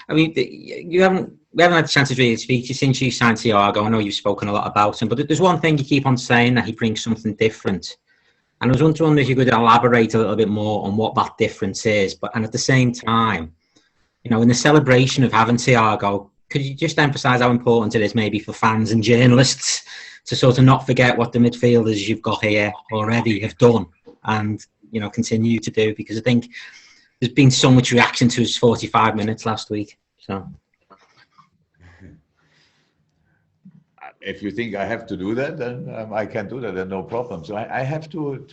I mean, we haven't had a chance to really speak to you since you signed Thiago. I know you've spoken a lot about him, but there's one thing you keep on saying, that he brings something different. And I was wondering if you could elaborate a little bit more on what that difference is. And at the same time, in the celebration of having Thiago, could you just emphasise how important it is maybe for fans and journalists to sort of not forget what the midfielders you've got here already have done and, continue to do? Because I think there's been so much reaction to his 45 minutes last week. So, if you think I have to do that, then I can do that. Then no problem. So I have to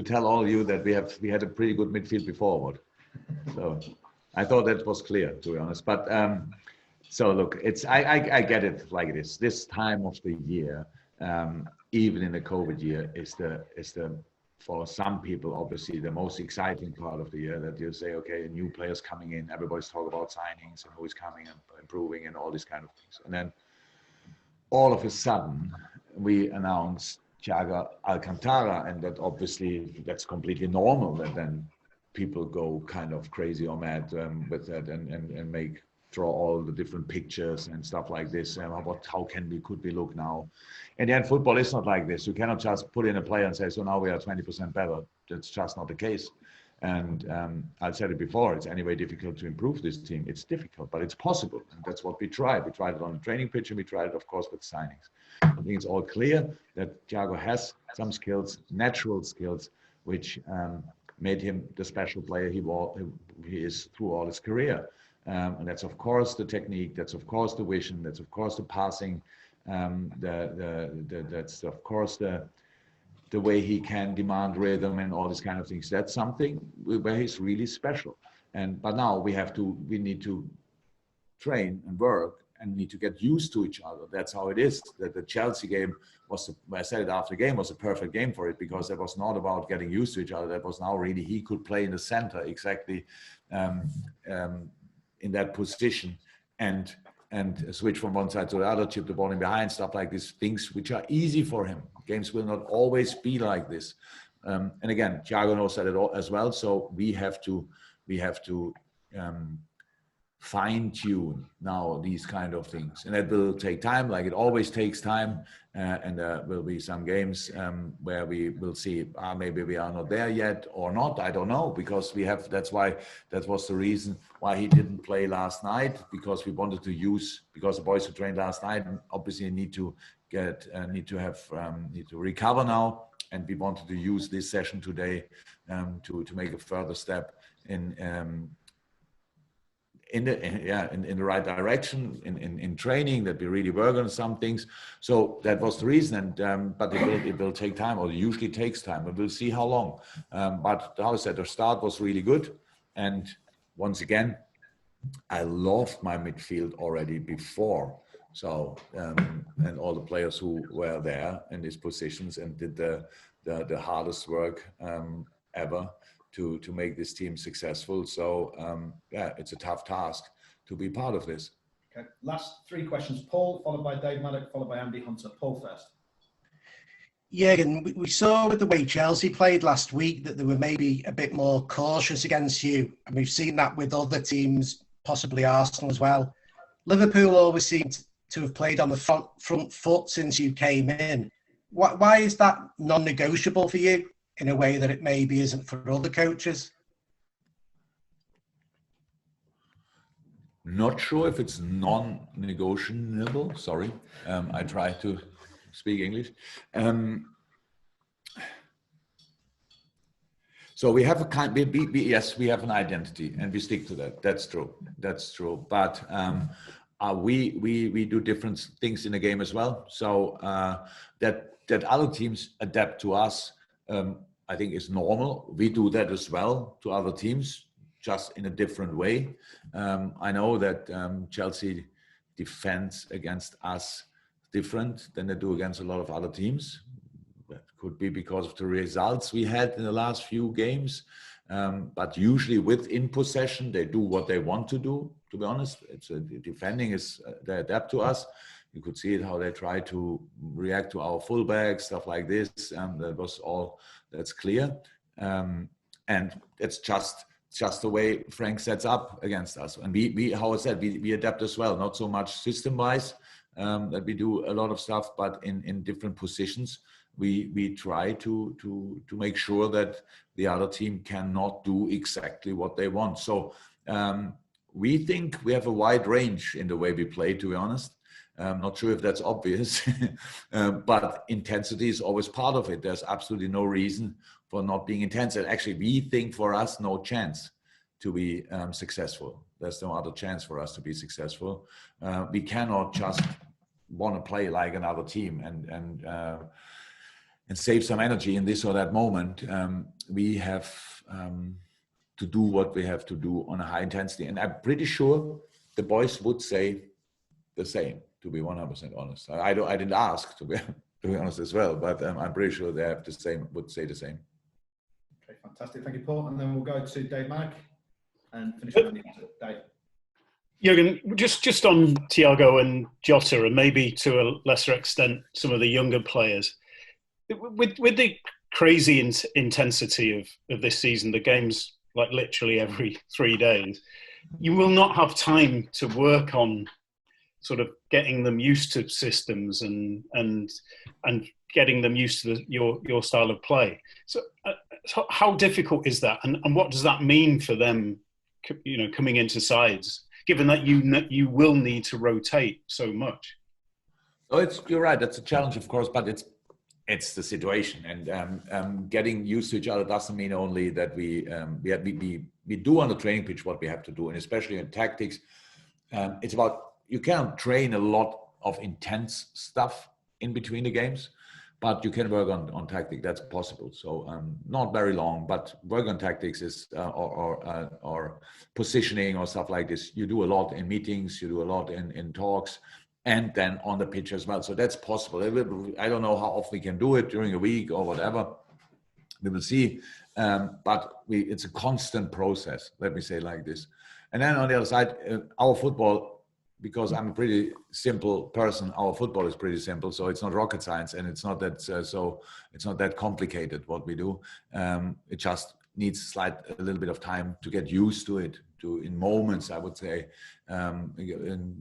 tell all of you that we had a pretty good midfield before. What? So I thought that was clear, to be honest. But so look, I get it like this. This time of the year, even in the COVID year, is the for some people obviously the most exciting part of the year, that you say, okay, new players coming in, everybody's talking about signings and who is coming and improving and all these kind of things. And then all of a sudden we announced Thiago Alcantara, and that obviously that's completely normal that then people go kind of crazy or mad with that and draw all the different pictures and stuff like this. And how could we look now? And then football is not like this. You cannot just put in a player and say, so now we are 20% better. That's just not the case. And I've said it before, it's anyway difficult to improve this team. It's difficult, but it's possible. And that's what we tried. We tried it on the training pitch, and we tried it, of course, with signings. I think it's all clear that Thiago has some skills, natural skills, which made him the special player he is through all his career. And that's of course the technique, that's of course the vision, that's of course the passing, that's of course the way he can demand rhythm and all these kind of things. That's something where he's really special. But now we need to train and work and need to get used to each other. That's how it is. That the Chelsea game I said it after the game, was a perfect game for it, because it was not about getting used to each other. That was now really, he could play in the center exactly in that position and switch from one side to the other, chip the ball in behind, stuff like these things which are easy for him. Games will not always be like this. And again, Thiago knows that as well. So we have to fine-tune now these kind of things, and it will take time, like it always takes time. And there will be some games where we will see maybe we are not there yet or not. I don't know, because that was the reason why he didn't play last night, because we wanted to because the boys who trained last night obviously need to recover now, and we wanted to use this session today to make a further step in the right direction in training, that we really work on some things. So that was the reason, and but it will take time, or it usually takes time, and we'll see how long. But how I said, the start was really good, and once again, I loved my midfield already before. So and all the players who were there in these positions and did the hardest work ever to make this team successful. So it's a tough task to be part of this. Okay, last three questions. Paul, followed by Dave Maddock, followed by Andy Hunter. Paul first. Yeah, and we saw with the way Chelsea played last week that they were maybe a bit more cautious against you. And we've seen that with other teams, possibly Arsenal as well. Liverpool always seemed to have played on the front foot since you came in. Why is that non-negotiable for you in a way that it maybe isn't for other coaches? Not sure if it's non-negotiable. Sorry, I try to speak English. So we have yes, we have an identity, and we stick to that. That's true. That's true. But we do different things in the game as well. So that other teams adapt to us, I think is normal. We do that as well to other teams, just in a different way. I know that Chelsea defends against us different than they do against a lot of other teams. That could be because of the results we had in the last few games. But usually within possession, they do what they want to do, to be honest. Defending is, they adapt to us. You could see it, how they try to react to our fullbacks, stuff like this. That's clear. And it's just just the way Frank sets up against us. And we how I said, we adapt as well, not so much system-wise, that we do a lot of stuff, but in different positions. We try to make sure that the other team cannot do exactly what they want. So we think we have a wide range in the way we play, to be honest. I'm not sure if that's obvious, but intensity is always part of it. There's absolutely no reason for not being intense. And actually, we think for us, no chance to be successful. There's no other chance for us to be successful. We cannot just want to play like another team and save some energy in this or that moment. We have to do what we have to do on a high intensity. And I'm pretty sure the boys would say the same, to be 100% honest. I didn't ask, to be honest as well, but I'm pretty sure they have the same, would say the same. Okay, fantastic. Thank you, Paul. And then we'll go to Dave Mack and finish with Dave. Jurgen, just on Thiago and Jota, and maybe to a lesser extent some of the younger players, with the crazy intensity of this season, the games like literally every 3 days, you will not have time to work on sort of getting them used to systems and getting them used to your style of play. So how difficult is that, and what does that mean for them, coming into sides, given that you will need to rotate so much? Oh, you're right. That's a challenge, of course, but it's the situation, and getting used to each other doesn't mean only that we do on the training pitch what we have to do, and especially in tactics. It's about, you can't train a lot of intense stuff in between the games, but you can work on tactic. That's possible. So not very long, but work on tactics is or positioning or stuff like this. You do a lot in meetings. You do a lot in talks. And then on the pitch as well. So that's possible. I don't know how often we can do it during a week or whatever. We will see. But it's a constant process, let me say it like this. And then on the other side, our football, because I'm a pretty simple person, our football is pretty simple. So it's not rocket science, and it's not that it's not that complicated what we do. It just needs a little bit of time to get used to it. In moments, I would say, in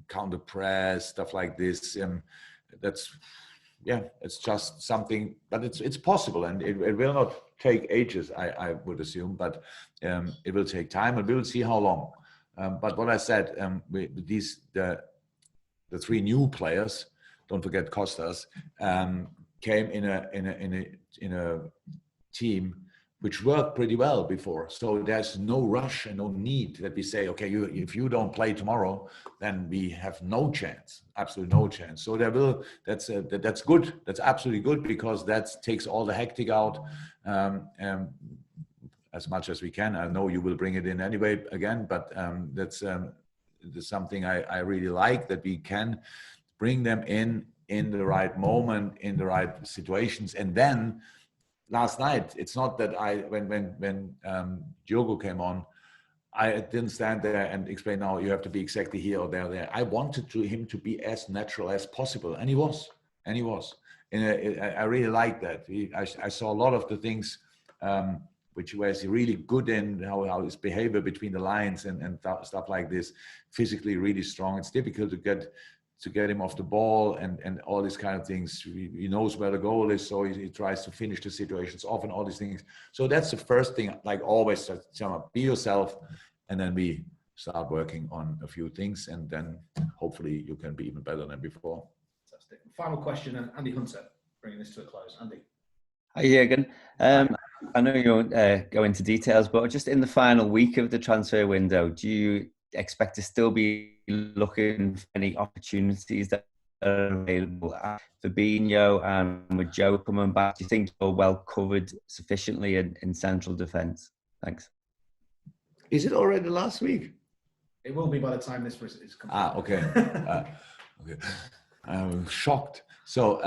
counter press, stuff like this. It's just something, but it's possible, and it will not take ages, I would assume, but it will take time, and we will see how long. But what I said, the three new players, don't forget Costas, came in a team which worked pretty well before. So there's no rush and no need that we say, okay, if you don't play tomorrow, then we have no chance, absolutely no chance. So that's good. That's absolutely good, because that takes all the hectic out as much as we can. I know you will bring it in anyway again, but that's something I really like, that we can bring them in the right moment, in the right situations. And then last night, it's not that when Diogo came on, I didn't stand there and explain, now you have to be exactly here or there. I wanted him to be as natural as possible, and he was. And I really liked that. I saw a lot of the things which was really good in, how his behavior between the lines and stuff like this, physically really strong. It's difficult to get him off the ball and all these kind of things. He knows where the goal is, so he tries to finish the situations off and all these things. So that's the first thing, like always, be yourself, and then we start working on a few things, and then hopefully you can be even better than before. Fantastic. Final question, and Andy Hunter, bringing this to a close. Andy. Hi, Jurgen. I know you won't go into details, but just in the final week of the transfer window, do you expect to still be looking for any opportunities that are available? Fabinho and with Joe coming back, do you think you're well covered sufficiently in central defence? Thanks. Is it already last week? It will be by the time this is complete. Okay. Okay. I'm shocked. So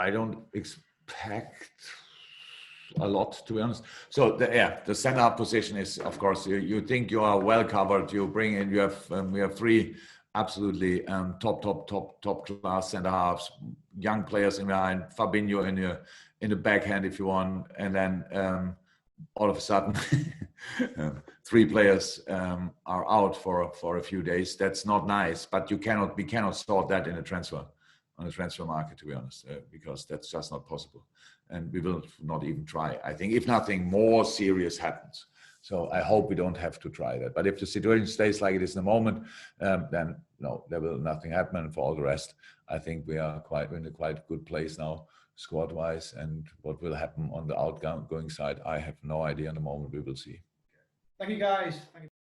I don't expect a lot, to be honest. So the center position is, of course, you think you are well covered. You bring in, we have three absolutely top class centre halves, young players in behind, Fabinho in the backhand if you want, and then all of a sudden 3 players are out for a few days. That's not nice, but we cannot sort that on the transfer market, to be honest, because that's just not possible, and we will not even try. I think if nothing more serious happens. So I hope we don't have to try that. But if the situation stays like it is in the moment, then no, there will nothing happen. And for all the rest, I think we are in a quite good place now, squad-wise. And what will happen on the outgoing side, I have no idea. In the moment, we will see. Thank you, guys. Thank you.